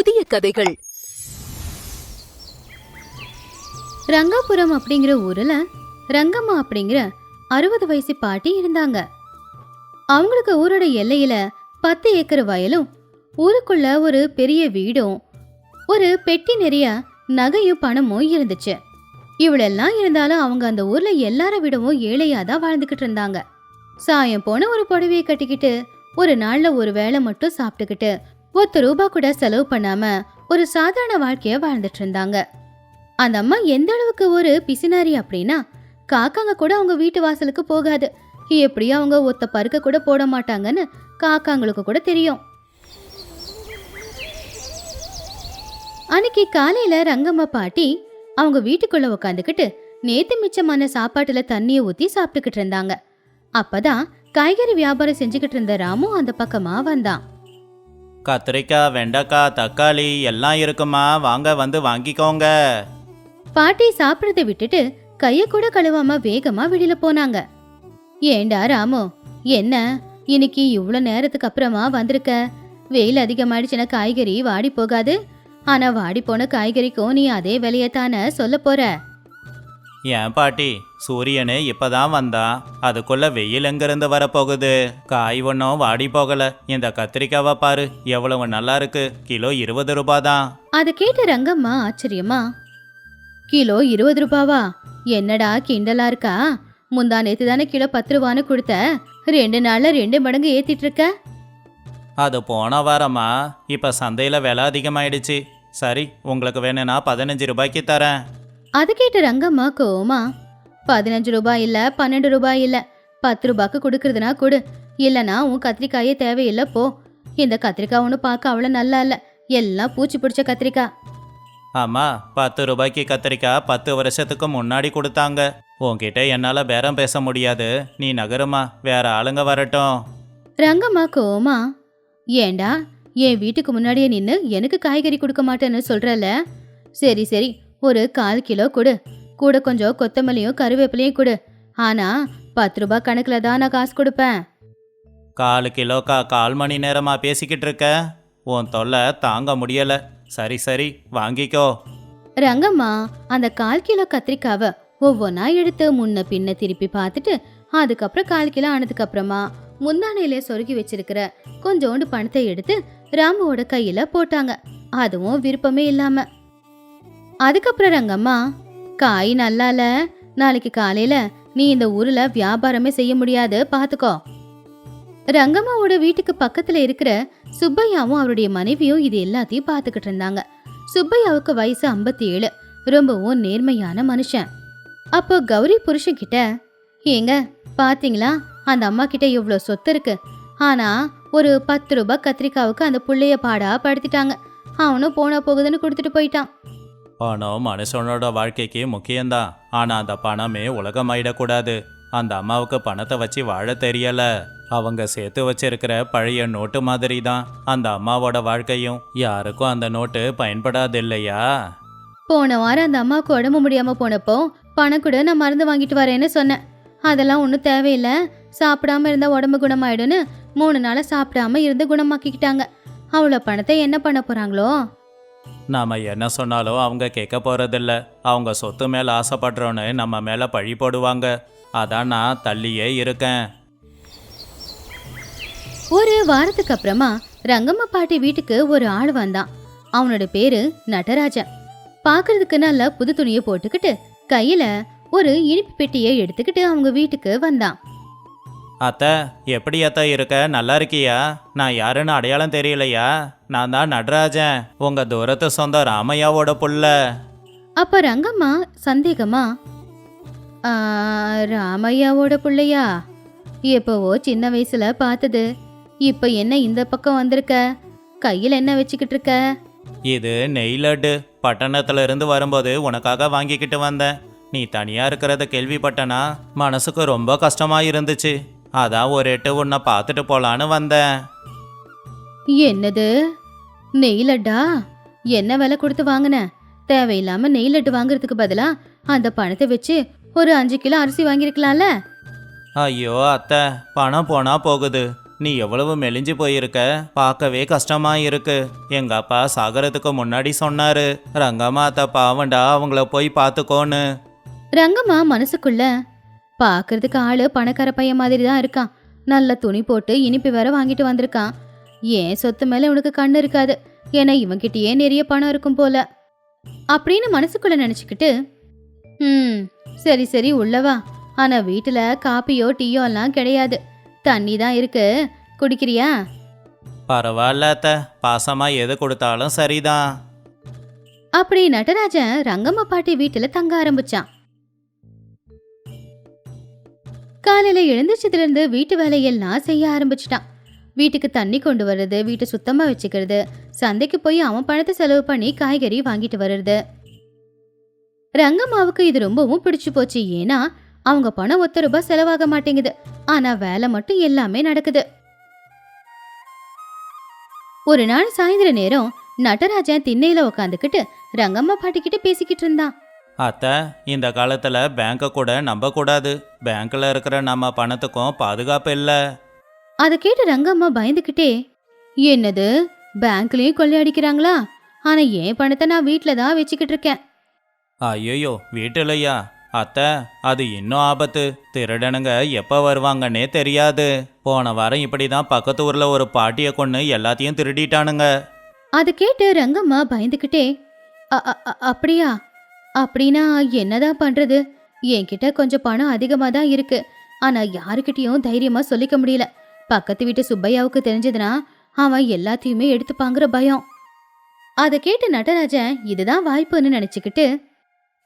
புதிய கதைகள். ரங்காபுரம் அப்படிங்கிற ஊர்ல ரங்கம்மா அப்படிங்கிற 60 வயசு பாட்டி இருந்தாங்க. அவங்களுக்கு ஊரோட எல்லையில 10 ஏக்கர் வயலும், ஊருக்குள்ள ஒரு பெரிய வீடும், ஒரு பெட்டி நிறைய நகையும் பணமும் இருந்துச்சு. இவ்வளெல்லாம் இருந்தாலும் அவங்க அந்த ஊர்ல எல்லார விடவும் ஏழையாதான் வாழ்ந்துகிட்டு இருந்தாங்க. சாயம் போன ஒரு புடவையை கட்டிக்கிட்டு ஒரு நாள்ல ஒரு வேளை மட்டும் சாப்பிட்டுக்கிட்டு ₹1 கூட செலவு பண்ணாம ஒரு சாதாரண வாழ்க்கைய வாழ்ந்துட்டு இருந்தாங்க. அந்த அம்மா எந்த அளவுக்கு ஒரு பிசினாரி அப்படின்னா, காக்காங்க கூட அவங்க வீட்டு வாசலுக்கு போகாது. எப்படியும் அவங்க ஒத்த பருக்க கூட போட மாட்டாங்கன்னு காக்காங்களுக்கு கூட தெரியும். அன்னைக்கு காலையில ரங்கம்மா பாட்டி அவங்க வீட்டுக்குள்ள உக்காந்துக்கிட்டு நேத்து மிச்சமான சாப்பாட்டுல தண்ணியை ஊத்தி சாப்பிட்டுக்கிட்டு இருந்தாங்க. அப்பதான் காய்கறி வியாபாரம் செஞ்சுக்கிட்டு இருந்த ராமு அந்த பக்கமா வந்தான். கத்திரிக்காய், வெண்டைக்காய், தக்காளி எல்லாம் இருக்குமா, வாங்க வந்து வாங்கிக்கோங்க. பாட்டி சாப்பிடறத விட்டுட்டு கைய கூட கழுவாம வேகமா வெளியில போனாங்க. ஏண்டா ராமு, என்ன இன்னைக்கு இவ்வளவு நேரத்துக்கு அப்புறமா வந்திருக்க? வெயில் அதிகமாயிடுச்சுன்னா காய்கறி வாடி போகாது. ஆனா வாடி போன காய்கறிக்கும் நீ அதே விலையத்தானே சொல்ல போற? ஏன் பாட்டி, சூரியனு இப்பதான் வந்தான், அதுக்குள்ள வெயில் எங்கிருந்து வரப்போகுது? காய் ஒன்றும் வாடி போகல. இந்த கத்திரிக்காவை பாரு, எவ்வளவு நல்லா இருக்கு. கிலோ ₹20 தான். அதை கேட்ட ரங்கம்மா ஆச்சரியமா, கிலோ ₹20? என்னடா கிண்டலா இருக்கா? முந்தா நேத்து தானே கிலோ ₹10 கொடுத்த, 2 நாள்ல 2 மடங்கு ஏத்திட்டு இருக்க. அது போன வாரமா, இப்ப சந்தையில விலை அதிகமாயிடுச்சு. சரி, உங்களுக்கு வேணும்னா ₹15 தரேன். அது கேட்ட ரங்கம்மா கோமா, ₹15 இல்ல, ₹12 இல்ல, ₹10 கொடுக்கறதுனா கொடு, இல்லனா உன் கத்திரிக்காயே தேவையில்லை போ. இந்த கத்திரிக்காய் ஒன்று பார்க்க அவ்வளோ நல்லா இல்ல, எல்லாம் பூச்சி பிடிச்ச கத்திரிக்காய். ஆமா, ₹10 கத்திரிக்காய் 10 வருஷத்துக்கு முன்னாடி கொடுத்தாங்க. உன்கிட்ட என்னால பேரம் பேச முடியாது, நீ நகருமா, வேற ஆளுங்க வரட்டும். ரங்கம்மா கோமா, ஏண்டா என் வீட்டுக்கு முன்னாடியே நின்று எனக்கு காய்கறி கொடுக்க மாட்டேன்னு சொல்றல? சரி சரி, ஒரு 1/4 கிலோ கொடு, கூட கொஞ்சம் கொத்தமல்லியும் கருவேப்பிலையும் கொடு. ஆனா ₹10 கணக்குல தான் நான் காசு கொடுப்பேன். 1/4 கிலோக்கா 1/4 மணி நேரமா பேசிக்கிட்டு இருக்க? உன் தொல்லை தாங்க முடியல. சரி சரி, வாங்கிக்கோ. ரங்கம்மா அந்த 1/4 கிலோ கத்திரிக்காவை ஒவ்வொன்னா எடுத்து முன்ன பின்ன திருப்பி பார்த்துட்டு, அதுக்கப்புறம் 1/4 கிலோ ஆனதுக்கு அப்புறமா முந்தானையில சொருகி வச்சிருக்கிற கொஞ்சோண்டு பணத்தை எடுத்து ராமுவோட கையில போட்டாங்க, அதுவும் விருப்பமே இல்லாம. அதுக்கப்புறம் ரங்கம்மா, காய் நல்லால, நாளைக்கு காலையில நீ இந்த ஊர்ல வியாபாரமே செய்ய முடியாது, பாத்துக்கோ. ரங்கம்மாவோட வீட்டுக்கு பக்கத்துல இருக்கிற சுப்பையாவும் அவருடைய மனைவியும் இது எல்லாத்தையும் பாத்துக்கிட்டு இருந்தாங்க. சுப்பையாவுக்கு வயசு 57, ரொம்பவும் நேர்மையான மனுஷன். அப்போ கௌரி புருஷன் கிட்ட, ஏங்க பாத்தீங்களா, அந்த அம்மா கிட்ட எவ்வளோ சொத்து இருக்கு, ஆனா ஒரு ₹10 கத்திரிக்காவுக்கு அந்த புள்ளைய பாடா படுத்திட்டாங்க. அவனும் போனா போகுதுன்னு கொடுத்துட்டு போயிட்டான். பணம் மனுஷனோட வாழ்க்கைக்கு முக்கியம்தான், ஆனா அந்த பணமே உலகமாயிடக்கூடாது. அந்த அம்மாவுக்கு பணத்தை வச்சு வாழ தெரியல. அவங்க சேர்த்து வச்சிருக்கிற பழைய நோட்டு மாதிரி தான் அந்த அம்மாவோட வாழ்க்கையும். யாருக்கும் அந்த நோட்டு பயன்படாது இல்லையா? போன வாரம் அந்த அம்மாவுக்கு உடம்பு முடியாம போனப்போ பணம் கூட நான் மருந்து வாங்கிட்டு வரேன்னு சொன்னேன். அதெல்லாம் ஒன்றும் தேவையில்லை, சாப்பிடாம இருந்தா உடம்பு குணமாயிடுன்னு 3 நாளா சாப்பிடாம இருந்து குணமாக்கிக்கிட்டாங்க. அவ்வளோ பணத்தை என்ன பண்ண போறாங்களோ? நாம என்ன சொன்னாலும் அவங்க கேட்க போறதில்ல. அவங்க சொத்து மேல ஆசைப்படுறோன்னு நம்ம மேல பழி போடுவாங்க. அதான் நான் தள்ளியே இருக்கேன். ஒரு வாரத்துக்கு அப்புறமா ரங்கம்மா பாட்டி வீட்டுக்கு ஒரு ஆள் வந்தான். அவனோட பேரு நடராஜன். பாக்குறதுக்கு நல்ல புது துணியை போட்டுக்கிட்டு கையில ஒரு இனிப்பு பெட்டியை எடுத்துக்கிட்டு அவங்க வீட்டுக்கு வந்தான். அத்தை, எப்படி அத்தை இருக்க? நல்லா இருக்கியா? நான் யாருன்னு அடையாளம் தெரியலையா? நான் தான் நடராஜன், உங்க தூரத்து சொந்தம் ராமையாவோட புள்ள. அப்ப ரங்கம்மா சந்தேகமா, ராமையாவோட புள்ளையா? எப்பவோ சின்ன வயசுல பார்த்தது, இப்ப என்ன இந்த பக்கம் வந்திருக்க? கையில என்ன வச்சுக்கிட்டு இருக்க? இது நெய் லட்டு. பட்டணத்துல இருந்து வரும்போது உனக்காக வாங்கிக்கிட்டு வந்தேன். நீ தனியா இருக்கிறத கேள்விப்பட்டனா மனசுக்கு ரொம்ப கஷ்டமா இருந்துச்சு. அதான் ஒரு எட்டு உன்னை பார்த்துட்டு போலான்னு வந்தேன். என்னது, நெய் லட்டா? என்ன விலை கொடுத்து வாங்கின? தேவையில்லாம நெய் லட்டு வாங்குறதுக்கு பதிலா அந்த பணத்தை வச்சு ஒரு 5 கிலோ அரிசி வாங்கியிருக்கலாம்ல? ஐயோ அத்தை, பணம் போனா போகுது. நீ எவ்வளவு மெலிஞ்சு போயிருக்க, பார்க்கவே கஷ்டமா இருக்கு. எங்க அப்பா சாகரத்துக்கு முன்னாடி சொன்னாரு, ரங்கம்மா அத்தை பாவண்டா, அவங்கள போய் பார்த்துக்கோன்னு. ரங்கம்மா மனசுக்குள்ள, பார்க்கறதுக்கு ஆளு பணக்கார பையன் மாதிரி தான் இருக்கான், நல்ல துணி போட்டு இனிப்பு வேற வாங்கிட்டு வந்திருக்கான், ஏன் சொத்து மேல உனக்கு கண்ணு இருக்காது, ஏன்னா இவன்கிட்டயே நிறைய பணம் இருக்கும் போல அப்படின்னு மனசுக்குள்ள நினைச்சுக்கிட்டு, சரி சரி உள்ளவா, ஆனா வீட்டுல காப்பியோ டீயோ எல்லாம் கிடையாது, தண்ணி தான் இருக்கு, குடிக்கிறியா? பரவாயில்ல அத்தை, பாசமா எது கொடுத்தாலும் சரிதான். அப்படி நடராஜன் ரங்கம்மா பாட்டி வீட்டுல தங்க ஆரம்பிச்சான். காலையில எழுந்திரிச்சதுல இருந்து வீட்டு வேலையெல்லாம் செய்ய ஆரம்பிச்சிட்டான். வீட்டுக்கு தண்ணி கொண்டு வர்றது, வீட்டை சுத்தமா வச்சுக்கிறது, சந்தைக்கு போய் அவன் பணத்தை செலவு பண்ணி காய்கறி வாங்கிட்டு வர்றது. ரங்கம்மாவுக்கு இது ரொம்பவும் பிடிச்சு போச்சு. ஏன்னா அவங்க பணம் ₹1 செலவாக மாட்டேங்குது, ஆனா வேலை மட்டும் எல்லாமே நடக்குது. ஒரு நாள் சாயந்தர நேரம் நடராஜன் திண்ணையில உக்காந்துக்கிட்டு ரங்கம்மா பாட்டிக்கிட்ட பேசிக்கிட்டு இருந்தான். அத்தை, இந்த காலத்துல பேங்கை கூட நம்ப கூடாது. பேங்க்ல இருக்கிற நம்ம பணத்துக்கும் பாதுகாப்பு இல்லை. அதை கேட்டு ரங்கம்மா பயந்துக்கிட்டே, என்னது பேங்க்லயும் கொள்ளையடிக்கிறாங்களா? ஆனா என் பணத்தை நான் வீட்டுல தான் வச்சுக்கிட்டு இருக்கேன். ஐயோ, வீட்டுலையா? அத்தை, அது இன்னும் ஆபத்து. திருடனுங்க எப்ப வருவாங்கன்னே தெரியாது. போன வாரம் இப்படிதான் பக்கத்து ஊர்ல ஒரு பாட்டியை கொண்டு எல்லாத்தையும் திருடிட்டானுங்க. அதை கேட்டு ரங்கம்மா பயந்துக்கிட்டே, அப்படியா? அப்படின்னா என்னதான் பண்றது? என்கிட்ட கொஞ்சம் பணம் அதிகமா தான் இருக்கு, ஆனா யாருக்கிட்டையும் தைரியமா சொல்லிக்க முடியல. பக்கத்து வீட்டு சுப்பையாவுக்கு தெரிஞ்சதுன்னா அவன் எல்லாத்தையுமே எடுத்துப்பாங்கிற பயம். அதை கேட்டு நடராஜன் இதுதான் வாய்ப்புன்னு நினைச்சுக்கிட்டு,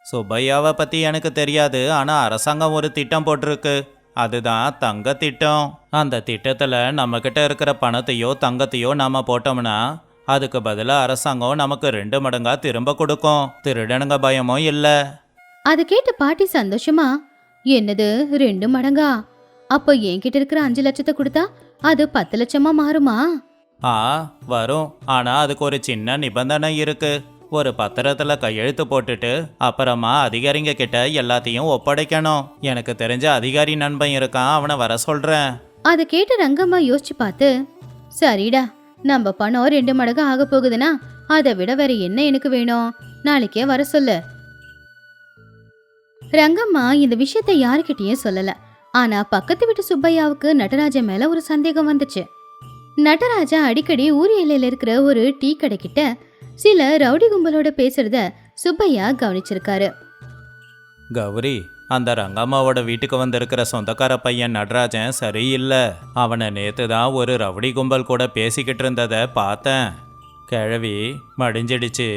சுப்பையாவை பத்தி எனக்கு தெரியாது, ஆனா அரசாங்கம் ஒரு திட்டம் போட்டிருக்கு. அதுதான் தங்க திட்டம். அந்த திட்டத்துல நம்ம கிட்ட இருக்கிற பணத்தையோ தங்கத்தையோ நாம போட்டோம்னா அதுக்கு பதிலாக அரசாங்கம் நமக்கு 2 மடங்கா திரும்ப கொடுக்கும். திருடனுங்க பயமும் இல்லை. அதை கேட்டு பாட்டி சந்தோஷமா, என்னது 2 மடங்கா? அப்போ என்கிட்ட இருக்கிற 5 லட்சத்தை கொடுத்தா அது 10 லட்சமா மாறுமா? வரும். ஆனா அதுக்கு ஒரு சின்ன நிபந்தனை இருக்கு. ஒரு பத்திரத்துல கையெழுத்து போட்டுட்டு அப்புறமா அதிகாரிங்க கிட்ட எல்லாத்தையும் ஒப்படைக்கணும். எனக்கு தெரிஞ்ச அதிகாரி நண்பன் இருக்கான், அவனை வர சொல்றேன். அதை கேட்டு ரங்கம்மா யோசிச்சு பார்த்து, சரிடா, நம்ம பணம் 2 மடங்கு ஆக போகுதுன்னா அதை விட வேற என்ன எனக்கு வேணும், நாளைக்கே வர சொல்லு. ரங்கம்மா இந்த விஷயத்தை யாருக்கிட்டயும் சொல்லல. ஆனா பக்கத்து வீட்டு சுப்பையாவுக்கு நடராஜன் மேல ஒரு சந்தேகம் வந்துச்சு. நடராஜா அடிக்கடி ஊர் எல்லையில இருக்கிற ஒரு டீ கடைக்கிட்ட சில ரவுடி கும்பலோட பேசுறத சுப்பையா கவனிச்சிருக்காரு. கௌரி, அந்த ரங்கம்மாவோட வீட்டுக்கு வந்திருக்கிற சொந்தக்கார பையன் நடராஜன் சரியில்லை. அவனை நேத்து தான் ஒரு ரவுடி கும்பல் கூட பேசிக்கிட்டு இருந்ததை பார்த்தேன். கிழவி மடிஞ்சிடுச்சு,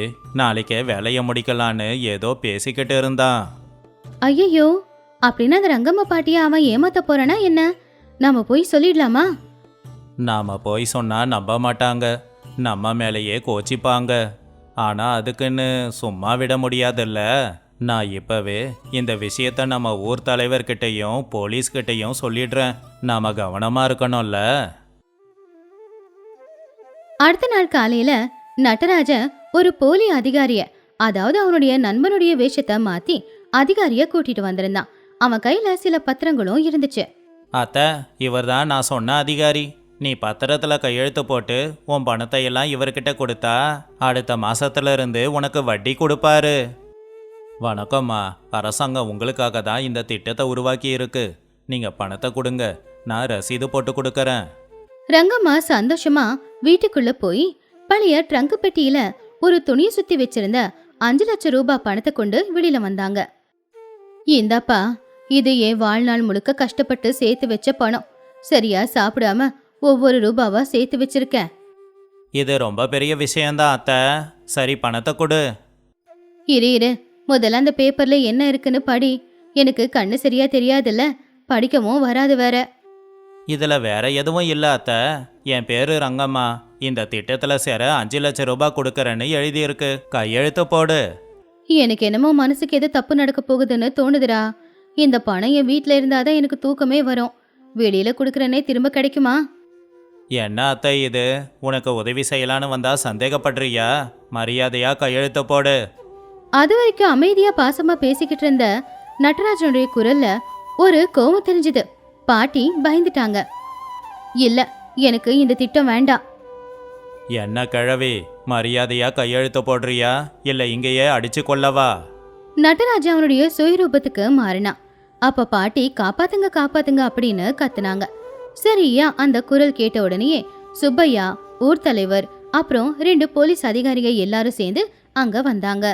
நாளைக்கே வேலையை முடிக்கலான்னு ஏதோ பேசிக்கிட்டு இருந்தான். ஐயோ, அப்படின்னா அந்த ரங்கம்மா பாட்டியை அவன் ஏமாத்த போறானா என்ன? நாம போய் சொல்லிடலாமா? நாம போய் சொன்னா நம்ப மாட்டாங்க, நம்ம மேலேயே கோச்சிப்பாங்க. ஆனா அதுக்குன்னு சும்மா விட முடியாதுல்ல. நான் இப்பவே இந்த விஷயத்த நம்ம ஊர் தலைவர்கிட்டையும் போலீஸ்கிட்டையும் சொல்லிடுறேன். நாம கவனமா இருக்கணும்ல. அடுத்த நாள் காலையில நடராஜன் ஒரு போலி அதிகாரிய, அதாவது அவனுடைய நண்பனுடைய வேஷத்தை மாத்தி அதிகாரிய கூட்டிட்டு வந்திருந்தான். அவன் கையில சில பத்திரங்களும் இருந்துச்சு. அத்தை, இவர் தான் நான் சொன்ன அதிகாரி. நீ பத்திரத்துல கையெழுத்து போட்டு உன் பணத்தை எல்லாம் இவர்கிட்ட கொடுத்தா அடுத்த மாசத்துல இருந்து உனக்கு வட்டி கொடுப்பாரு. வணக்கம்மா, அரசாங்கம் உங்களுக்காக தான் இந்த திட்டத்தை உருவாக்கி இருக்கு. நீங்க பணத்தை கொடுங்க, நான் ரசீது போட்டு கொடுக்கறேன். ரங்கம்மா சந்தோஷமா வீட்டுக்குள்ள போய் பழைய ட்ரங்க் பெட்டியில ஒரு துணியை சுத்தி வச்சிருந்த 5 லட்சம் ரூபாய் பணத்தை கொண்டு வெளியில வந்தாங்க. இந்தாப்பா, இது என் வாழ்நாள் முழுக்க கஷ்டப்பட்டு சேர்த்து வச்ச பணம். சரியா சாப்பிடாம ஒவ்வொரு ரூபாவா சேர்த்து வச்சிருக்கேன். இது ரொம்ப பெரிய விஷயம்தான் அத்தை. சரி, பணத்தை கொடு. இரு, முதல்ல அந்த பேப்பர்ல என்ன இருக்குன்னு படி. எனக்கு கண்ணு சரியா தெரியாதுல்ல, படிக்கவும் வராது வேற. இதுல வேற எதுவும் இல்ல அத்தை. என் பேரு ரங்கம்மா. இந்த திட்டத்துல சேர 5 லட்சம் ரூபாய் கொடுக்கறேன்னு எழுதியிருக்கு. கையெழுத்து போடு. எனக்கு என்னமோ மனசுக்கு எது தப்பு நடக்க போகுதுன்னு தோணுதுடா. இந்த பணம் என் வீட்டுல இருந்தாதான் எனக்கு தூக்கமே வரும். வெளியில கொடுக்கறனே திரும்ப கிடைக்குமா? என்ன அத்தை இது, உனக்கு உதவி செய்யலான்னு வந்தா சந்தேகப்படுறியா? மரியாதையா கையெழுத்து போடு. அது வரைக்கும் அமைதியா பாசமா பேசிக்கிட்டு இருந்த நடராஜனுடைய குரல்ல ஒரு கோவம் தெரிஞ்சுது. பாட்டி பயந்துட்டாங்க. இல்ல, எனக்கு இந்த திட்டம் வேண்டாம். என்ன கிழவி, மரியாதையா கையெழுத்து போடுறியா இல்ல இங்கேயே அடிச்சு கொள்ளவா? நடராஜா அவனுடைய சுயரூபத்துக்கு மாறினான். அப்ப பாட்டி காப்பாத்துங்க காப்பாத்துங்க அப்படின்னு கத்துனாங்க. சரியா அந்த குரல் கேட்ட உடனேயே சுப்பையா, ஊர் தலைவர், அப்புறம் 2 போலீஸ் அதிகாரிங்க எல்லாரும் சேர்ந்து அங்க வந்தாங்க.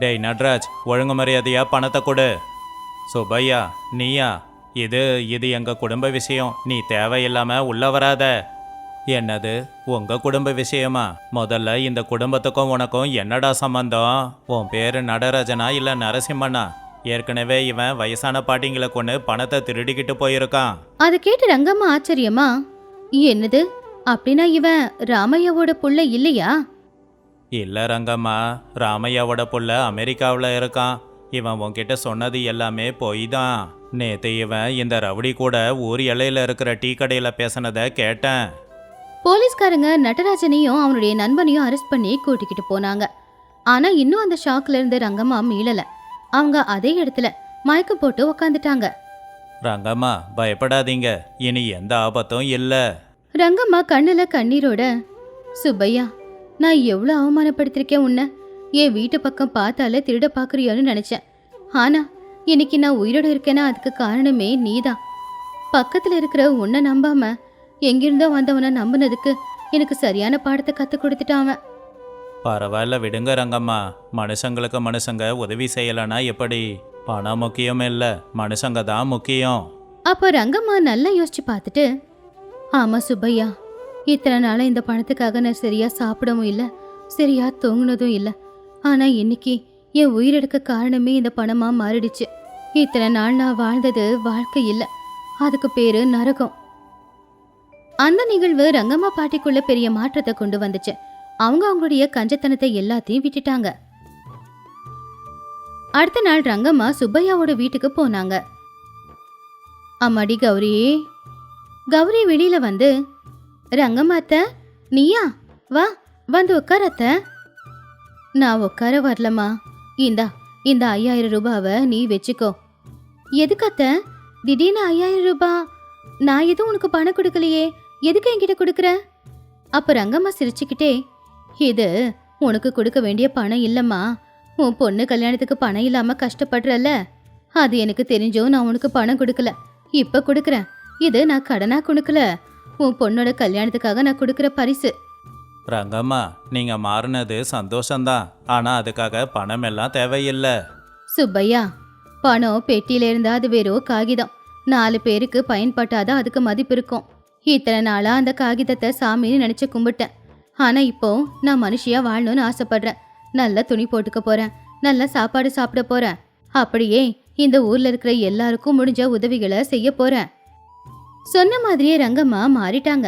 டேய் நட்ராஜ், ஒழுங்கு மரியாதையா பணத்தை கொடு. சுப்பையா, நீயா? இது எங்க குடும்ப விஷயம், நீ தேவையில்லாம உள்ள வராத. என்னது, உங்க குடும்ப விஷயமா? முதல்ல இந்த குடும்பத்துக்கும் உனக்கும் என்னடா சம்பந்தம்? உன் பேரு நடராஜனா இல்ல நரசிம்மனா? ஏற்கனவே இவன் வயசான பாட்டிங்களை கொண்டு பணத்தை திருடிக்கிட்டு போயிருக்கான். அதை கேட்டு ரங்கம்மா ஆச்சரியமா, என்னது, அப்படின்னா இவன் ராமையாவோட புள்ள இல்லையா? இல்ல ரங்கம்மா, ராமையாவோட புள்ள அமெரிக்காவில் இருக்கான். இவன் உன்கிட்ட சொன்னது எல்லாமே பொய் தான். நேத்து இவன் இந்த ரவுடி கூட ஊர் எல்லையில இருக்கிற டீ கடையில பேசினதை கேட்டேன். போலீஸ்காரங்க நடராஜனையும் அவனுடைய நண்பனையும் அரெஸ்ட் பண்ணி கூட்டிக்கிட்டு போனாங்க. ஆனா இன்னும் அந்த ஷாக்ல இருந்து ரங்கம்மா மீளல. அவங்க அதே இடத்துல மயக்கம் போட்டு உக்காந்துட்டாங்க. ரங்கம்மா, பயப்படாதீங்க, இனி எந்த ஆபத்தும் இல்ல. ரங்கம்மா கண்ணுல கண்ணீரோட, சுப்பையா, நான் எவ்வளவு அவமானப்படுத்திருக்கேன் உன்னை. என் வீட்டு பக்கம் பார்த்தாலே திருட பாக்குறியோன்னு நினைச்சேன். ஆனா இன்னைக்கு நான் உயிரோட இருக்கேன்னா அதுக்கு காரணமே நீதான். பக்கத்துல இருக்கிற உன்னை நம்பாம எங்கிருந்தோ வந்தவனை நம்பினதுக்கு எனக்கு சரியான பாடத்தை கத்து கொடுத்துட்டான் அவன். பரவாயில்ல விடுங்க ரங்கம்மா, மனுஷங்களுக்கு மனுஷங்க உதவி செய்யலனா எப்படி? பணம் முக்கியம் இல்ல, மனுஷங்க தான் முக்கியம். அப்போ ரங்கம்மா நல்லா யோசிச்சு பார்த்துட்டு, ஆமா சுப்பையா, இத்தனை நாளா இந்த பணத்துக்காக நான் சரியா சாப்பிடவும் இல்லை, சரியா தூங்குனதும் இல்லை. ஆனா இன்னைக்கு என் உயிரெடுக்க காரணமே இந்த பணமா மாறிடுச்சு. இத்தனை நாள் நான் வாழ்ந்தது வாழ்க்கை இல்லை, அதுக்கு பேரு நரகம். அந்த நிகழ்வு ரங்கம்மா பாட்டிக்குள்ள பெரிய மாற்றத்தை கொண்டு வந்துச்சு. அவங்க அவங்களுடைய கஞ்சத்தனத்தை எல்லாத்தையும் விட்டுட்டாங்க. அடுத்த நாள் ரங்கம்மா சுப்பையாவோட வீட்டுக்கு போனாங்க. அம்மாடி கௌரி. கௌரி வெளியில வந்து, ரங்கம்மா அத்தை, நீயா? வா, வந்து உட்கார அத்தை. நான் உட்கார வரலம்மா, இந்த 5000 ரூபாவை நீ வச்சுக்கோ. எதுக்கு அத்தை திடீர்னு 5000 ரூபாய்? நான் எதுவும் உனக்கு பணம் கொடுக்கலையே, எதுக்கு என்கிட்ட கொடுக்குற? அப்ப ரங்கம்மா சிரிச்சுக்கிட்டே, இது உனக்கு கொடுக்க வேண்டிய பணம் இல்லம்மா. உன் பொண்ணு கல்யாணத்துக்கு பணம் இல்லாம கஷ்டப்படுறல, அது எனக்கு தெரிஞ்சும் நான் உனக்கு பணம் கொடுக்கல, இப்ப கொடுக்குறேன். இது நான் கடனா கொடுக்கல, உன் பொண்ணோட கல்யாணத்துக்காக நான் கொடுக்குற பரிசு. ரங்கம்மா, நீங்க மாறினது சந்தோஷம்தான், ஆனா அதுக்காக பணம் எல்லாம் தேவையில்லை. சுப்பையா, பணம் பெட்டியில இருந்தா அது வெறும் காகிதம். 4 பேருக்கு பயன்பட்டாதான் அதுக்கு மதிப்பு இருக்கும். இத்தனை நாளா அந்த காகிதத்தை சாமின்னு நினைச்சு கும்பிட்டேன். ஆனா இப்போ நான் மனுஷியா வாழணும்னு ஆசைப்படுறேன். நல்ல துணி போட்டுக்க போறேன், நல்ல சாப்பாடு சாப்பிட போறேன். அப்படியே இந்த ஊர்ல இருக்கிற எல்லாருக்கும் முடிஞ்ச உதவிகளை செய்ய போறேன். சொன்ன மாதிரியே ரங்கம்மா மாறிட்டாங்க.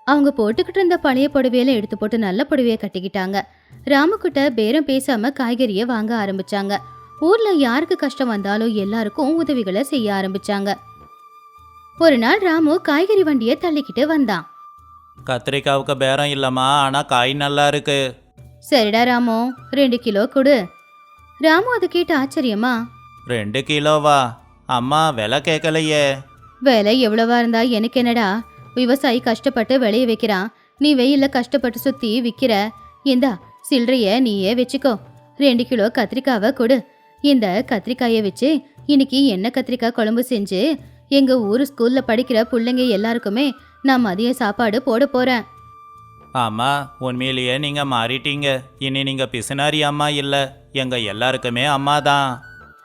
அவங்க போட்டுக்கிட்டு இருந்த பழைய புடவையில எடுத்து போட்டு நல்ல புடவைய கட்டிக்கிட்டாங்க. ராமுக்கிட்ட பேரம் பேசாம காய்கறியை வாங்க ஆரம்பிச்சாங்க. ஊர்ல யாருக்கு கஷ்டம் வந்தாலும் எல்லாருக்கும் உதவிகளை செய்ய ஆரம்பிச்சாங்க. ஒரு நாள் ராமு காய்கறி வண்டியை தள்ளிக்கிட்டு வந்தான். கத்திரிக்காவுக்கு பேரம் இல்லம்மா, ஆனா காய் நல்லா இருக்கு. சரிடா ராமு, 2 கிலோ கொடு. ராமு அதை கேட்டு ஆச்சரியமா, 2 கிலோவா? அம்மா, விலை கேட்கலையே. விலை எவ்வளவா இருந்தா எனக்கு என்னடா? விவசாயி கஷ்டப்பட்டு விளைய வைக்கிறான், நீ வெயில கஷ்டப்பட்டு சுத்தி விக்கிற. இந்தா சில்லறைய நீயே வச்சுக்கோ. 2 கிலோ கத்திரிக்காவை கொடு. இந்த கத்திரிக்காயை வச்சு இன்னைக்கு எண்ணெய் கத்திரிக்காய் குழம்பு செஞ்சு எங்க ஊர் ஸ்கூல்ல படிக்கிற பிள்ளைங்க எல்லாருக்குமே நான் மதிய சாப்பாடு போட போறேன். அம்மா, உண்மையிலேயே நீங்க மாறிட்டீங்க. இனி நீங்க பிசினாரி அம்மா இல்ல, எங்க எல்லாருக்குமே அம்மா தான்.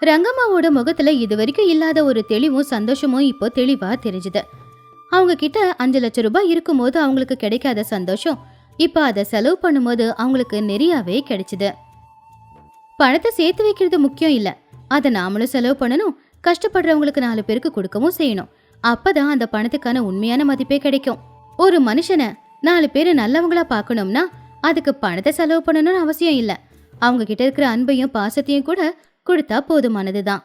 ரங்கம்மாவோட முகத்துல இதுவரைக்கும் இல்லாத ஒரு தெளிவும் சந்தோஷமும் இப்போ தெளிவா தெரிஞ்சுது. அவங்க கிட்ட 5 லட்சம் ரூபாய் இருக்கும்போது அவங்களுக்கு கிடைக்காத சந்தோஷம் இப்போ அதை செலவு பண்ணும்போது அவங்களுக்கு நிறையாவே கிடைச்சுது. பணத்தை சேர்த்து வைக்கிறது முக்கியம் இல்ல, அதை நாமளும் செலவு பண்ணணும், கஷ்டப்படுறவங்களுக்கு 4 பேருக்கு கொடுக்கவும் செய்யணும். அப்பதான் அந்த பணத்துக்கான உண்மையான மதிப்பே கிடைக்கும். ஒரு மனுஷனை 4 பேர் நல்லவங்களா பார்க்கணும்னா அதுக்கு பணத்தை செலவு பண்ணணும்னு அவசியம் இல்ல, அவங்க கிட்ட இருக்கிற அன்பையும் பாசத்தையும் கூட கொடுத்தா போதுமானதுதான்.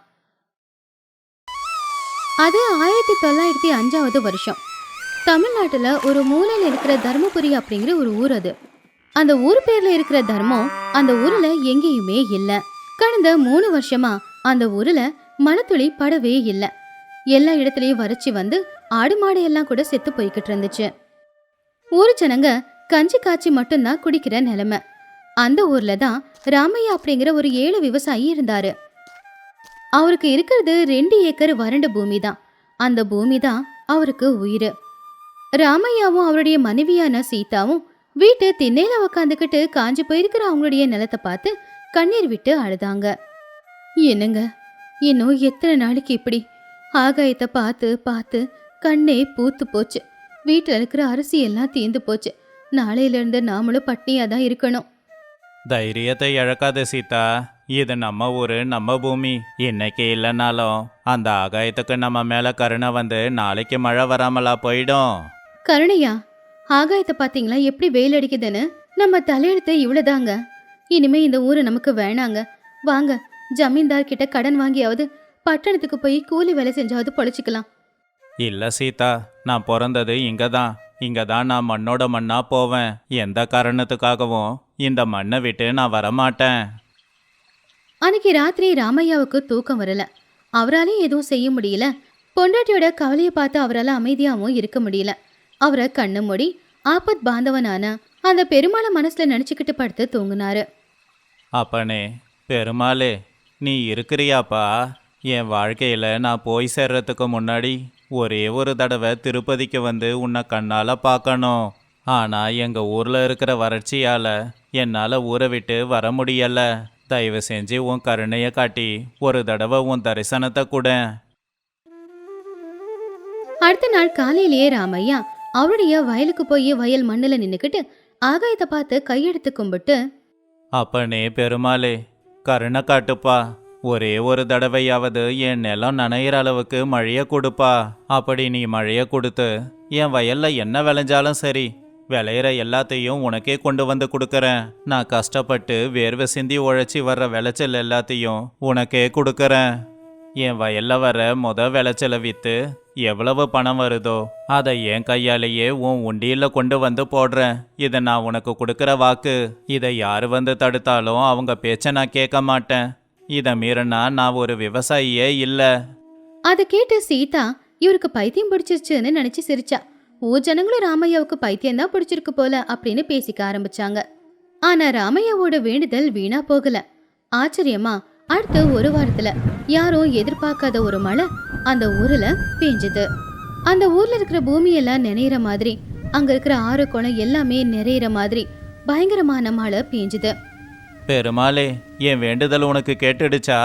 அது 1905 வருஷம். தமிழ்நாட்டுல ஒரு மூலையில இருக்கிற தர்மபுரி அப்படிங்கிற ஒரு ஊர். அது அந்த ஊர் பேர்ல இருக்கிற தர்மம் அந்த ஊர்ல எங்கேயுமே இல்ல. கடந்த 3 வருஷமா அந்த ஊர்ல மழைத்துளி படவே இல்ல. எல்லா இடத்துலயும் வறட்சி வந்து ஆடு மாடு எல்லாம் கூட செத்து போய்கிட்டு இருந்துச்சு. ஊரு ஜனங்க கஞ்சி காய்ச்சி மட்டும்தான் குடிக்கிற நிலைமை. அந்த ஊர்ல தான் ராமையா அப்படிங்கிற ஒரு ஏழை விவசாயி இருந்தாரு. அவருக்கு இருக்கிறது 2 ஏக்கர் வறண்ட பூமி தான். அந்த பூமி தான் அவருக்கு உயிர். ராமையாவும் அவருடைய மனைவியான சீதாவும் வீட்டு திண்ணையில உக்காந்துக்கிட்டு காஞ்சி போயிருக்கிற அவங்களுடைய நிலத்தை பார்த்து கண்ணீர் விட்டு அழுதாங்க. என்னங்க, இன்னும் எத்தனை நாளைக்கு இப்படி? ஆகாயத்தை பார்த்து பார்த்து கண்ணே பூத்து போச்சு. வீட்டில் இருக்கிற அரிசி எல்லாம் தீந்து போச்சு. நாளையில இருந்து நாமளும் பட்னியா தான் இருக்கணும். தைரியத்தை இழக்காத சீதா. இது நம்ம ஊரு, நம்ம பூமி. இன்னைக்கு இல்லைனாலும் அந்த ஆகாயத்துக்கு நம்ம மேல கருணை வந்து நாளைக்கு மழை வராமலா போயிடும். கருணையா? ஆகாயத்தை பாத்தீங்களா எப்படி வெயில் அடிக்குதுன்னு? நம்ம தலையெழுத்து இவ்வளவுதாங்க. இனிமே இந்த ஊரு நமக்கு வேணாங்க. வாங்க, ஜமீன்தார் கிட்ட கடன் வாங்கியாவது பட்டணத்துக்கு போய் கூலி வேலை செஞ்சாவது பொழைச்சிக்கலாம். இல்ல சீதா, நான் பிறந்தது இங்கதான். இங்கதான் நான் மண்ணோட மண்ணா போவேன். எந்த காரணத்துக்காகவும் இந்த மண்ணை விட்டு நான் வரமாட்டேன். அன்னைக்கு ராத்திரி ராமையாவுக்கு தூக்கம் வரல. அவராலே எதுவும் செய்ய முடியல. பொண்டாட்டியோட கவலையை பார்த்து அவரால் அமைதியாகவும் இருக்க முடியல. அவரை கண்ணு மூடி ஆபத் பாந்தவனான அந்த பெருமாளை மனசுல நினைச்சுக்கிட்டு படுத்து தூங்குனாரு. அப்பனே பெருமாளே, நீ இருக்கிறியாப்பா? என் வாழ்க்கையில் நான் போய் சேர்றதுக்கு முன்னாடி ஒரே ஒரு தடவை திருப்பதிக்கு வந்து உன்னை கண்ணால் பார்க்கணும். ஆனால் எங்கள் ஊரில் இருக்கிற வறட்சியால் என்னால் ஊரை விட்டு வர முடியலை. தயவு செஞ்சு உன் கருணையை காட்டி ஒரு தடவை உன் தரிசனத்தை கூட. அடுத்த நாள் காலையிலேயே ராமையா அவருடைய வயலுக்கு போய் வயல் மண்ணில் நின்றுக்கிட்டு ஆகாயத்தை பார்த்து கையெடுத்து கும்பிட்டு, அப்பனே பெருமாளே, கருணை காட்டுப்பா. ஒரே ஒரு தடவையாவது என் நிலம் நனையிற அளவுக்கு மழையை கொடுப்பா. அப்படி நீ மழையை கொடுத்து என் வயல்ல என்ன விளைஞ்சாலும் சரி, விளையிற எல்லாத்தையும் உனக்கே கொண்டு வந்து கொடுக்கறேன். நான் கஷ்டப்பட்டு வேர்வை சிந்தி உழைச்சி வர்ற விளைச்சல் எல்லாத்தையும் உனக்கே கொடுக்கறேன். என் வயல்ல வர விளைச்சலை விற்று எவ்வளவு பணம் வருதோ அதை என் கையாலேயே உன் உண்டியில் கொண்டு வந்து போடுறேன். இதை நான் உனக்கு கொடுக்குற வாக்கு. இதை யார் வந்து தடுத்தாலும் அவங்க பேச்சை நான் கேட்க மாட்டேன். இதை மீறினா நான் ஒரு விவசாயியே இல்லை. அதை கேட்டு சீதா இவருக்கு பைத்தியம் பிடிச்சிருச்சுன்னு நினைச்சு சிரிச்சா. ஜனங்களும் ராமையாவுக்கு பைத்தியம் தான் பிடிச்சிருக்கு போல அப்படின்னு பேசிக்க ஆரம்பிச்சாங்க. ஆனா ராமையாவோட வேண்டுதல் வீணா போகல. ஆச்சரியமா அடுத்த ஒரு வாரத்துல யாரும் எதிர்பார்க்காத ஒரு மழை அந்த ஊர்ல பெஞ்சது. அந்த ஊர்ல இருக்கிற பூமியெல்லாம் நிறையிற மாதிரி, அங்க இருக்கிற ஆறு குளம் எல்லாமே நிறையிற மாதிரி பயங்கரமான மழை பெஞ்சுது. பெருமாளே, என் வேண்டுதல் உனக்கு கேட்டுடுச்சா?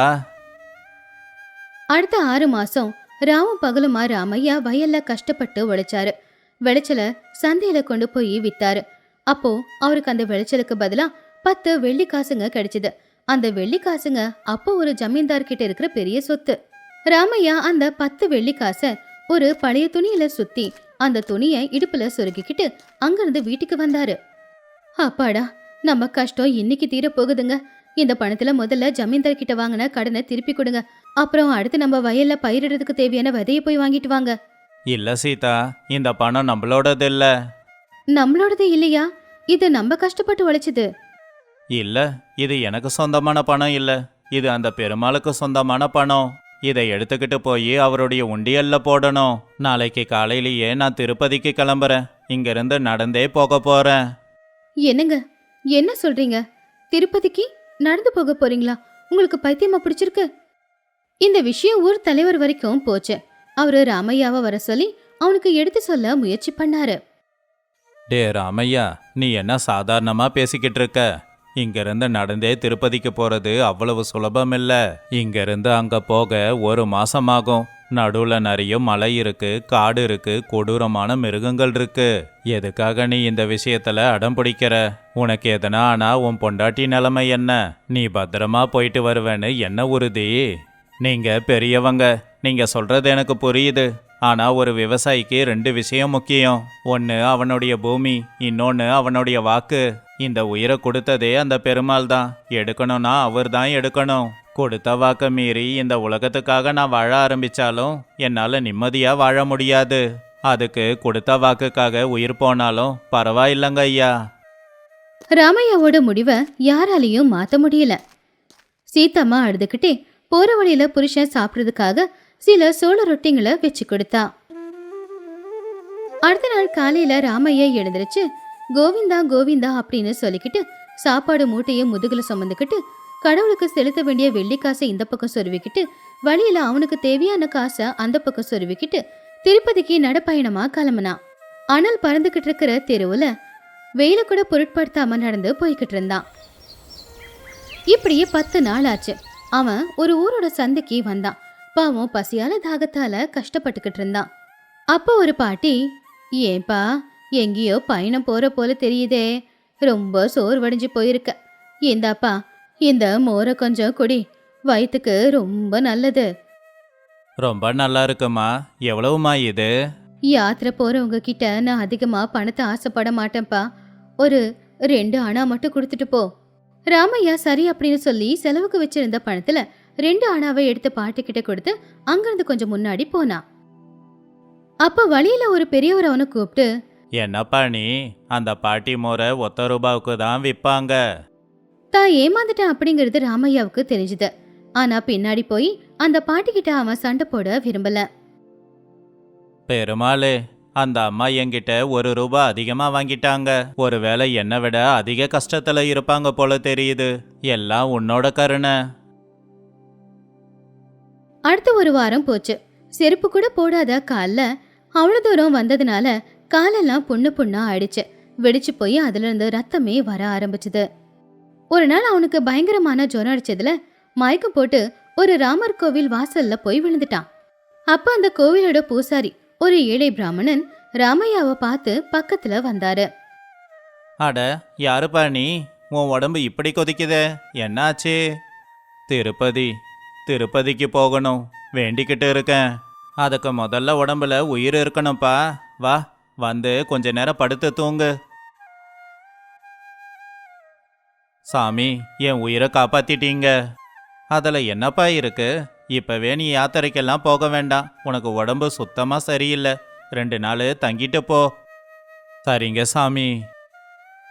அடுத்த 6 மாசம் ராவும் பகலுமா ராமையா வயல்ல கஷ்டப்பட்டு உழைச்சாரு. விளைச்சல சந்தையில கொண்டு போய் வித்தாரு. அப்போ அவருக்கு அந்த விளைச்சலுக்கு பதிலா 10 வெள்ளி காசுங்க கிடைச்சது. அந்த வெள்ளி காசுங்க அப்போ ஒரு ஜமீன்தார் கிட்ட இருக்கிற பெரிய சொத்து. ராமையா அந்த 10 வெள்ளி காசை ஒரு பழைய துணியில சுத்தி அந்த துணியை இடுப்புல சொருகிக்கிட்டு அங்கிருந்து வீட்டுக்கு வந்தாரு. அப்பாடா, நம்ம கஷ்டம் இன்னைக்கு தீர போகுதுங்க. இந்த பணத்துல முதல்ல ஜமீன்தார் கிட்ட வாங்கின கடனை திருப்பி கொடுங்க. அப்புறம் அடுத்து நம்ம வயல்ல பயிரிடுறதுக்கு தேவையான விதையை போய் வாங்கிட்டு வாங்க. இல்ல சீதா, இந்த பணம் நம்மளோடது இல்ல. நம்மளோடது இல்லையா? இது நம்ம கஷ்டப்பட்டு உழைச்சது. இல்ல, இது எனக்கு சொந்தமான பணம் இல்ல. இது அந்த பெருமாளுக்கு சொந்தமான பணம். இதை எடுத்துக்கிட்டு போய் அவருடைய உண்டியல்ல போடணும். நாளைக்கு காலையிலேயே நான் திருப்பதிக்கு கிளம்புறேன். இங்கிருந்து நடந்தே போக போறேன். என்னங்க, என்ன சொல்றீங்க? திருப்பதிக்கு நடந்து போக போறீங்களா? உங்களுக்கு பைத்தியமா பிடிச்சிருக்கு? இந்த விஷயம் ஊர் தலைவர் வரைக்கும் போச்சு. அவரு ராமையாவை வர சொல்லி அவனுக்கு எடுத்து சொல்ல முயற்சி பண்ணாரு. டே ராமையா, நீ என்ன சாதாரணமா பேசிக்கிட்டு இருக்க? இங்கிருந்து நடந்தே திருப்பதிக்கு போறது அவ்வளவு சுலபம் இல்ல. இங்கிருந்து அங்க போக 1 மாசமாகும். நடுவுல நிறைய மலை இருக்கு, காடு இருக்கு, கொடூரமான மிருகங்கள் இருக்கு. எதுக்காக நீ இந்த விஷயத்துல அடம் பிடிக்கிற? உனக்கு எதனா ஆனா உன் பொண்டாட்டி நிலைமை என்ன? நீ பத்திரமா போயிட்டு வருவேன்னு என்ன உறுதி? நீங்க பெரியவங்க, நீங்க சொல்றது எனக்கு புரியுது. ஆனா ஒரு விவசாயிக்கு 2 விஷயம் முக்கியம். ஒன்று அவனுடைய பூமி, இன்னொன்று அவனுடைய வாக்கு. இந்த உயிரை கொடுத்ததே அந்த பெருமாள் தான். எடுக்கணும்னா அவர் தான் எடுக்கணும். கொடுத்த வாக்க மீறி இந்த உலகத்துக்காக நான் வாழ ஆரம்பிச்சாலும் என்னால் நிம்மதியாக வாழ முடியாது. அதுக்கு கொடுத்த வாக்குக்காக உயிர் போனாலும் பரவாயில்லைங்க ஐயா. ராமையாவோட முடிவை யாராலையும் மாற்ற முடியல. சீத்தம்மா அழுதுகிட்டே போற வழியில புருஷன் சாப்பிட்றதுக்காக சில சோள ரொட்டிங்களை வச்சு கொடுத்தா. அடுத்த நாள் காலையில ராமையா எழுந்திருச்சு கோவிந்தா கோவிந்தா அப்படின்னு சொல்லிக்கிட்டு சாப்பாடு மூட்டையை முதுகுல சுமந்துக்கிட்டு கடவுளுக்கு செலுத்த வேண்டிய வெள்ளிக்காசை இந்த பக்கம் சொருவிக்கிட்டு வழியில அவனுக்கு தேவையான காசை அந்த பக்கம் சொருவிக்கிட்டு திருப்பதிக்கு நடப்பயணமா கிளம்புனான். அனல் பறந்துகிட்டு இருக்கிற தெருவுல வெயில கூட பொருட்படுத்தாம நடந்து போய்கிட்டு இருந்தான். இப்படியே 10 நாள் ஆச்சு. அவன் ஒரு ஊரோட சந்தைக்கு வந்தான். பாவம் பசியால தாகத்தால கஷ்டப்பட்டுக்கிட்டு இருந்தான். அப்போ ஒரு பாட்டி, ஏன்பா எங்கேயோ பயணம் போற போல தெரியுதே, ரொம்ப சோர்வடைஞ்சு போயிருக்க, இந்தாப்பா இந்த மோரை கொஞ்சம் குடி, வயிற்றுக்கு ரொம்ப நல்லது. ரொம்ப நல்லா இருக்குமா. எவ்வளவுமா இது? யாத்திரை போறவங்க கிட்ட நான் அதிகமா பணத்தை ஆசைப்பட மாட்டேன்ப்பா, ஒரு 2 அணா மட்டும் கொடுத்துட்டு போ. ராமையா சரி அப்படின்னு சொல்லி செலவுக்கு வச்சிருந்த பணத்துல 2 அணாவை எடுத்து பாட்டி கிட்ட கொடுத்து அங்கிருந்து கொஞ்சம் முன்னாடி போனான். அப்ப வழியில ஒரு பெரியவர் அவனை கூப்பிட்டு, என்னப்பா நீ, அந்த பாட்டி மோரை ₹1 தான் விற்பாங்க. தான் ஏமாந்துட்டான் அப்படிங்கிறது ராமையாவுக்கு தெரிஞ்சுது. ஆனா பின்னாடி போய் அந்த பாட்டி கிட்ட அவன் சண்டை போட விரும்பல. பெருமாளே, அந்த அம்மா என்கிட்ட ₹1 அதிகமா வாங்கிட்டாங்க. ஒருவேளை என்னை விட அதிக கஷ்டத்துல இருப்பாங்க போல தெரியுது. எல்லாம் உன்னோட கருணை. அடுத்த ஒரு வாரம் போச்சு. செருப்பு கூட போடாத கால்ல அவ்வளவு தூரம் வந்ததுனால காலெல்லாம் புண்ணா ஆயிடுச்சு. வெடிச்சு போய் அதுல இருந்து ரத்தமே வர ஆரம்பிச்சுது. ஒரு நாள் அவனுக்கு பயங்கரமான ஜுரம் அடிச்சதுல மயக்கம் போட்டு ஒரு ராமர் கோவில் வாசல்ல போய் விழுந்துட்டான். அப்ப அந்த கோவிலோட பூசாரி, ஒரு ஏழை பிராமணன், ராமையாவை பார்த்து பக்கத்துல வந்தாரு. அட, யாருப்பா நீ? உன் உடம்பு இப்படி கொதிக்குதே, என்னாச்சு? திருப்பதிக்கு போகணும், வேண்டிக்கிட்டு இருக்கேன். அதுக்கு முதல்ல உடம்புல உயிர் இருக்கணும்ப்பா. வா, வந்து கொஞ்ச நேரம் படுத்து தூங்கு. சாமி, என் உயிரை காப்பாத்திட்டீங்க. அதில் என்னப்பா இருக்கு? இப்பவே நீ யாத்திரைக்கெல்லாம் போக வேண்டாம். உனக்கு உடம்பு சுத்தமா சரியில்லை. 2 நாள் தங்கிட்டு போ. சரிங்க சாமி.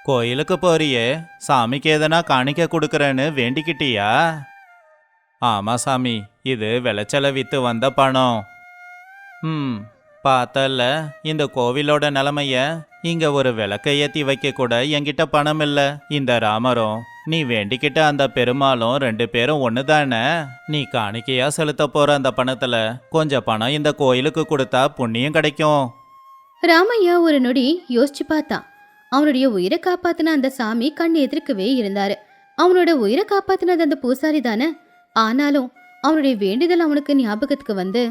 கோயிலுக்கு போறியே, சாமிக்கு எதனா காணிக்க கொடுக்குறேன்னு வேண்டிக்கிட்டியா? ஆமா சாமி, இது விளைச்சலை வித்து வந்த பணம். பார்த்தல இந்த கோவிலோட நிலைமைய. இங்க ஒரு விளக்கை ஏத்தி வைக்க கூட என்கிட்ட பணம் இல்ல. இந்த ராமரும் நீ வேண்டிக்கிட்ட அந்த பெருமாளும் 2 பேரும் ஒண்ணுதானே. நீ காணிக்கையா செலுத்த போற அந்த பணத்துல கொஞ்சம் பணம் இந்த கோயிலுக்கு கொடுத்தா புண்ணியம் கிடைக்கும். ராமையா ஒரு நொடி யோசிச்சு பார்த்தான். அவனுடைய உயிரை காப்பாத்தின அந்த சாமி கண் எதிர்க்கவே இருந்தாரு. அவனோட உயிரை காப்பாத்தினது அந்த பூசாரி தானே. ஆனாலும் அவனுடைய வேண்டுதல் அவனுக்கு ஞாபகத்துக்கு வந்து,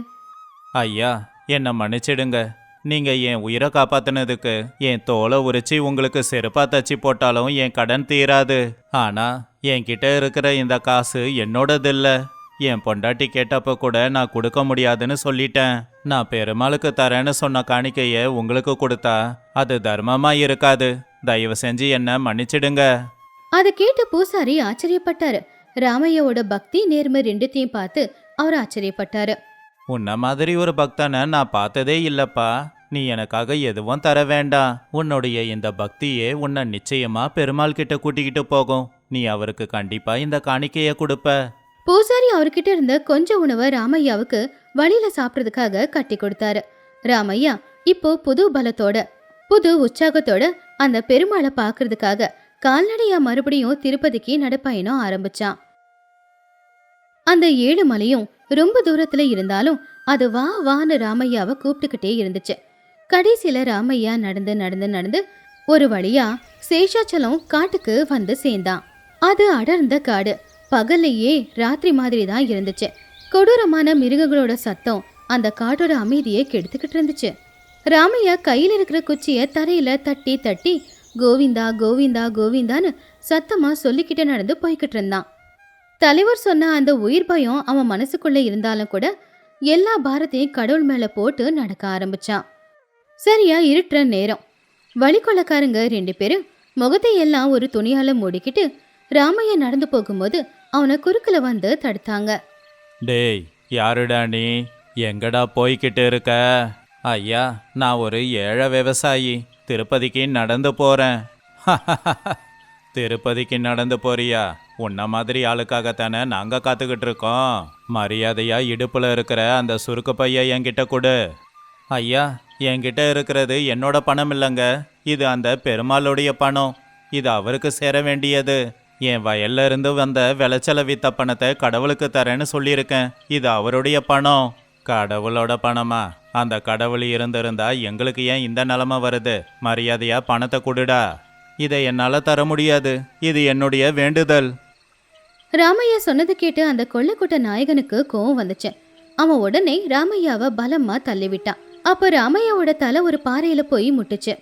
ஐயா, என்னை மன்னிச்சிடுங்க. நீங்க என் உயிரை காப்பாத்தினதுக்கு என் தோலை உரிச்சு உங்களுக்கு செருப்பா தச்சு போட்டாலும் என் கடன் தீராது. ஆனா என்கிட்ட இருக்கிற இந்த காசு என்னோடது இல்ல. என் பொண்டாட்டி கேட்டப்ப கூட நான் கொடுக்க முடியாதுன்னு சொல்லிட்டேன். நான் பெருமாளுக்கு தரேன்னு சொன்ன காணிக்கைய உங்களுக்கு கொடுத்தா அது தர்மமா இருக்காது. தயவு செஞ்சு என்ன மன்னிச்சிடுங்க. அதை கேட்டு பூசாரி ஆச்சரியப்பட்டாரு. ராமையாவோட பக்தி நேர்மை 2த்தையும் பார்த்து அவர் ஆச்சரியப்பட்டாரு. உன்ன மாதிரி ஒரு பக்தனை நான் பார்த்ததே இல்லப்பா. நீ எனக்காக எதுவும் தர வேண்டாம். உன்னுடைய இந்த பக்தியே உன்னை நிச்சயமா பெருமாள் கிட்ட கூட்டிக்கிட்டு போகும். நீ அவருக்கு கண்டிப்பா இந்த காணிக்கைய கொடுப்ப. பூசாரி அவர்கிட்ட இருந்த கொஞ்சம் உணவை ராமையாவுக்கு வழியில சாப்பிட்றதுக்காக கட்டி கொடுத்தாரு. ராமையா இப்போ புது பலத்தோட, புது உற்சாகத்தோட அந்த பெருமாளை பாக்குறதுக்காக கால்நடையா மறுபடியும் திருப்பதிக்கு நடப்பயணம் ஆரம்பிச்சான். அந்த 7 மலையும் ரொம்ப தூரத்துல இருந்தாலும் அது வா வான்னு ராமையாவை கூப்பிட்டுக்கிட்டே இருந்துச்சு. கடைசியில ராமையா நடந்து நடந்து நடந்து ஒரு வழியா சேஷாச்சலம் காட்டுக்கு வந்து சேர்ந்தான். அது அடர்ந்த காடு. பகல்லையே ராத்திரி மாதிரி தான் இருந்துச்சு. கொடூரமான மிருகங்களோட சத்தம் அந்த காட்டோட அமைதியை கெடுத்துக்கிட்டு இருந்துச்சு. ராமையா கையில் இருக்கிற குச்சியை தரையில தட்டி தட்டி கோவிந்தா கோவிந்தா கோவிந்தான்னு சத்தமா சொல்லிக்கிட்டு நடந்து போய்கிட்டு இருந்தான். தலைவர் சொன்ன அந்த உயிர் பயம் அவன் மனசுக்குள்ள இருந்தாலும் கூட எல்லா பாரத்தையும் கடவுள் மேல போட்டு நடக்க ஆரம்பிச்சான். சரியா இருட்டுற நேரம் வழிகொள்ளக்காரங்க 2 பேரும் முகத்தை எல்லாம் ஒரு துணியால மூடிக்கிட்டு ராமையா நடந்து போகும்போது அவனை குறுக்குல வந்து தடுத்தாங்க. டேய், யாருடா நீ? எங்கடா போய்கிட்டு இருக்க? ஐயா, நான் ஒரு ஏழை விவசாயி. திருப்பதிக்கு நடந்து போறேன். திருப்பதிக்கு நடந்து போறியா? உன்ன மாதிரி ஆளுக்காகத்தானே நாங்க காத்துக்கிட்டு இருக்கோம். மரியாதையா இடுப்புல இருக்கிற அந்த சுருக்கு பைய என்கிட்ட கொடு. ஐயா, என்கிட்ட இருக்கிறது என்னோட பணம் இல்லைங்க, இது அந்த பெருமாளுடைய பணம். இது அவருக்கு சேர வேண்டியது. என் வயல்ல இருந்து வந்த விளைச்சல வித்த பணத்தை கடவுளுக்கு தரேன்னு சொல்லியிருக்கேன். இது அவருடைய பணம். கடவுளோட பணமா? அந்த கடவுள் இருந்திருந்தா எங்களுக்கு ஏன் இந்த நிலைமை வருது? மரியாதையா பணத்தை கொடுடா. இதை என்னால தர முடியாது, இது என்னுடைய வேண்டுதல். ராமையா சொன்னது கேட்டு அந்த கொள்ளைக்கூட்ட நாயகனுக்கு கோவம் வந்துச்சு. அவன் உடனே ராமையாவை பலமா தள்ளிவிட்டான். அப்ப ராமையாவோட தலை ஒரு பாறையில போய் முட்டுச்சு.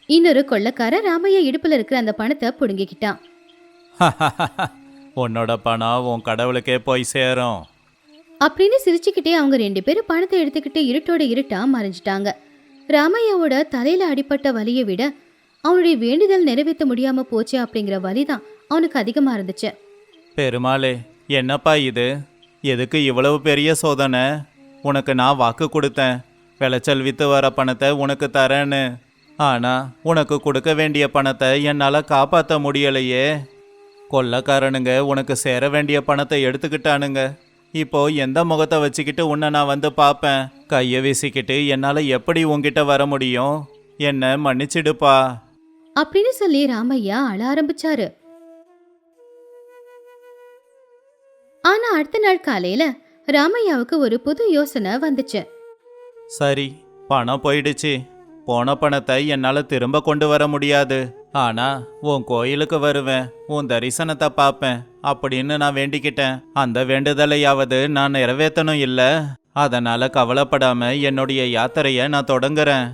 இன்னொரு கொள்ளைக்காரன் ராமையா இடுப்புல இருக்கிற அந்த பணத்தை புடுங்கிக்கிட்டான். உன்னோட பணம் உன் கடவுளுக்கே போய் சேரும் அப்படின்னு சிரிச்சுக்கிட்டே அவங்க 2 பேரும் பணத்தை எடுத்துக்கிட்டு இருட்டோட இருட்டா மறைஞ்சிட்டாங்க. ராமையாவோட தலையில அடிப்பட்ட வலியை விட அவனுடைய வேண்டுதல் நிறைவேற்ற முடியாம போச்சு அப்படிங்கிற வலிதான் அவனுக்கு அதிகமா இருந்துச்சு. பெருமாளே, என்னப்பா இது? எதுக்கு இவ்வளவு பெரிய சோதனை? உனக்கு நான் வாக்கு கொடுத்தேன், விளைச்சல் வித்து வர பணத்தை உனக்கு தரேன்னு. ஆனா உனக்கு கொடுக்க வேண்டிய பணத்தை என்னால் காப்பாற்ற முடியலையே. கொள்ளைக்காரனுங்க உனக்கு சேர வேண்டிய பணத்தை எடுத்துக்கிட்டானுங்க. இப்போ எந்த முகத்தை வச்சுக்கிட்டு உன்னை நான் வந்து பார்ப்பேன்? கையை வீசிக்கிட்டு என்னால் எப்படி உன்கிட்ட வர முடியும்? என்ன மன்னிச்சிடுப்பா அப்படின்னு சொல்லி ராமையா அழ ஆரம்பிச்சாரு. ஆனா அடுத்த நாள் காலையில ராமையாவுக்கு ஒரு புது யோசனை வந்துச்சு. சரி, பணம் போயிடுச்சு. போன பணத்தை என்னால் திரும்ப கொண்டு வர முடியாது. ஆனா உன் கோயிலுக்கு வருவேன், உன் தரிசனத்தை பார்ப்பேன் அப்படின்னு நான் வேண்டிக்கிட்டேன். அந்த வேண்டுதலையாவது நான் நிறைவேற்றணும் இல்ல? அதனால கவலைப்படாம என்னுடைய யாத்திரையை நான் தொடங்குறேன்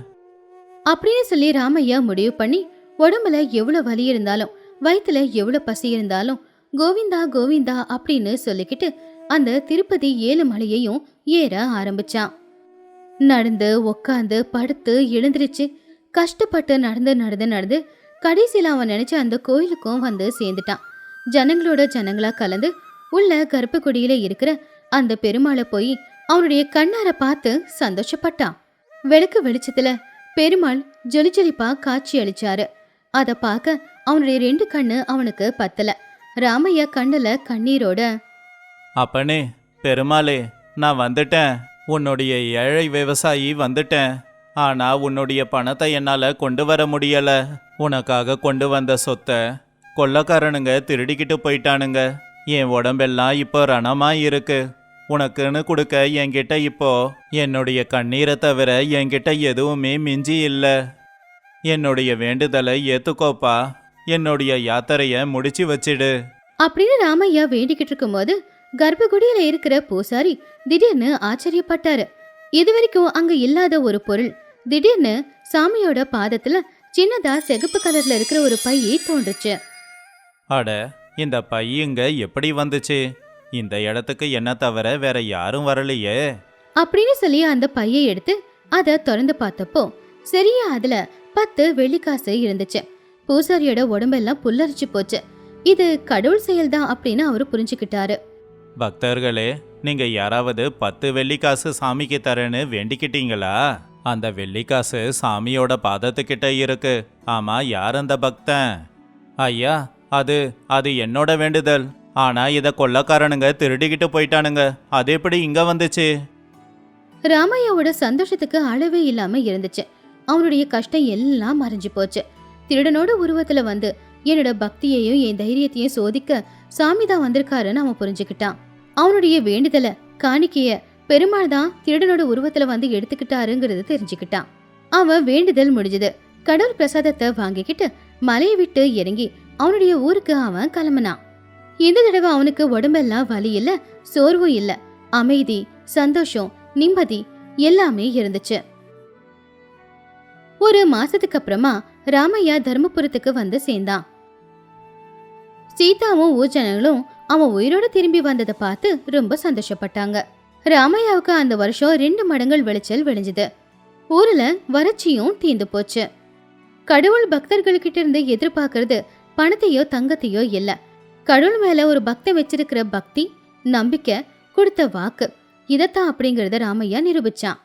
அப்படின்னு சொல்லி ராமையா முடிவு பண்ணி உடம்புல எவ்வளவு வலி இருந்தாலும் வயிற்றுல எவ்வளவு பசி இருந்தாலும் கோவிந்தா கோவிந்தா அப்படின்னு சொல்லிக்கிட்டு அந்த திருப்பதி 7 மலையையும் ஏற ஆரம்பிச்சான். நடந்து உக்காந்து படுத்து எழுந்திருச்சு கஷ்டப்பட்டு நடந்து நடந்து நடந்து கடைசியில் அவன் நினைச்ச அந்த கோயிலுக்கும் வந்து சேர்ந்துட்டான். ஜனங்களோட ஜனங்களா கலந்து உள்ள கர்ப்பகுடியில இருக்கிற அந்த பெருமாளை போய் அவனுடைய கண்ணார பார்த்து சந்தோஷப்பட்டான். விளக்கு வெளிச்சத்துல பெருமாள் ஜொலி ஜொலிப்பா காட்சி அளிச்சாரு. அத பார்க்க அவனுடைய 2 கண்ணு அவனுக்கு பத்தல. ராமையா கண்ணுல கண்ணீரோட, அப்பனே பெருமாளே, நான் வந்துட்டேன். உன்னுடைய ஏழை விவசாயி வந்துட்டேன். ஆனா உன்னுடைய பணத்தை என்னால கொண்டு வர முடியல. உனக்காக கொண்டு வந்த சொத்தை கொள்ளைக்காரனுங்க திருடிக்கிட்டு போயிட்டானுங்க. என் உடம்பெல்லாம் இப்போ ரணமா இருக்கு. உனக்குன்னு கொடுக்க என்கிட்ட இப்போ என்னுடைய கண்ணீரை தவிர என்கிட்ட எதுவுமே மிஞ்சி இல்லை. என்னுடைய வேண்டுதலை ஏத்துக்கோப்பா. என்னுடைய யாத்திரைய முடிச்சு வச்சிடு அப்படின்னு ராமையா வேண்டிக்கிட்டு இருக்கும் போது கர்ப்பகுடியில இருக்கிற பூசாரி திடீர்னு ஆச்சரியப்பட்டாரு. இதுவரைக்கும் அங்க இல்லாத ஒரு பொருள் திடீர்னு சாமியோட பாதத்துல சின்னதா சிகப்பு கலர்ல இருக்கிற ஒரு பையை தோன்றுச்சு. அட, இந்த பை இங்க எப்படி வந்துச்சு? இந்த இடத்துக்கு என்ன தவிர வேற யாரும் வரலையே அப்படின்னு சொல்லி அந்த பையை எடுத்து அத திறந்து பார்த்தப்போ சரியா அதுல 10 வெள்ளிக்காசு இருந்துச்சு. பூசாரியோட உடம்பெல்லாம் புல்லரிச்சு போச்சு. இது கடவுள் செயல்தான் அப்படின்னு அவரு புரிஞ்சுக்கிட்டாரு. பக்தர்களே, நீங்க யாராவது 10 வெள்ளிக்காசு சாமிக்கு தரேன்னு வேண்டிக்கிட்டீங்களா? அந்த வெள்ளிக்காசு சாமியோட பாதத்துக்கிட்ட இருக்கு. ஆமா, யார் அந்த பக்தன்? ஐயா, அது என்னோட வேண்டுதல். ஆனா இத கொள்ளைக்காரனுங்க திருடிக்கிட்டு போயிட்டானுங்க. அது எப்படி இங்க வந்துச்சு? ராமையாவோட சந்தோஷத்துக்கு அளவே இல்லாம இருந்துச்சு. அவனுடைய கஷ்டம் எல்லாம் மறைஞ்சு போச்சு. திருடனோட உருவத்துல வந்து என்னோட பக்தியையும் என் தைரியத்தையும் சோதிக்க சாமி தான் வந்திருக்காருன்னு அவன் புரிஞ்சுக்கிட்டான். அவனுடைய வேண்டுதலை காணிக்கைய பெருமாள் தான் திருடனோட உருவத்துல வந்து எடுத்துக்கிட்டாருங்கிறது தெரிஞ்சுக்கிட்டான். அவன் வேண்டுதல் முடிஞ்சது. கடவுள் பிரசாதத்தை வாங்கிக்கிட்டு மலையை விட்டு இறங்கி அவனுடைய ஊருக்கு அவன் கிளம்புனான். இந்த தடவை அவனுக்கு உடம்பெல்லாம் வலி இல்ல, சோர்வும் இல்ல, அமைதி, சந்தோஷம், நிம்மதி எல்லாமே இருந்துச்சு. ஒரு மாசத்துக்கு அப்புறமா ராமையா தர்மபுரத்துக்கு வந்து சேர்ந்தான். சீதாவும் ஊர்ஜனங்களும் அவன் உயிரோட திரும்பி வந்ததை பார்த்து ரொம்ப சந்தோஷப்பட்டாங்க. ராமையாவுக்கு அந்த வருஷம் 2 மடங்கள் விளைச்சல் விளைஞ்சது. ஊர்ல வறட்சியும் தீந்து போச்சு. கடவுள் பக்தர்கள்கிட்ட இருந்து எதிர்பார்க்கறது பணத்தையோ தங்கத்தையோ இல்ல, கடவுள் மேல ஒரு பக்தன் வச்சிருக்கிற பக்தி, நம்பிக்கை, கொடுத்த வாக்கு, இதத்தான் அப்படிங்கறத ராமையா நிரூபிச்சான்.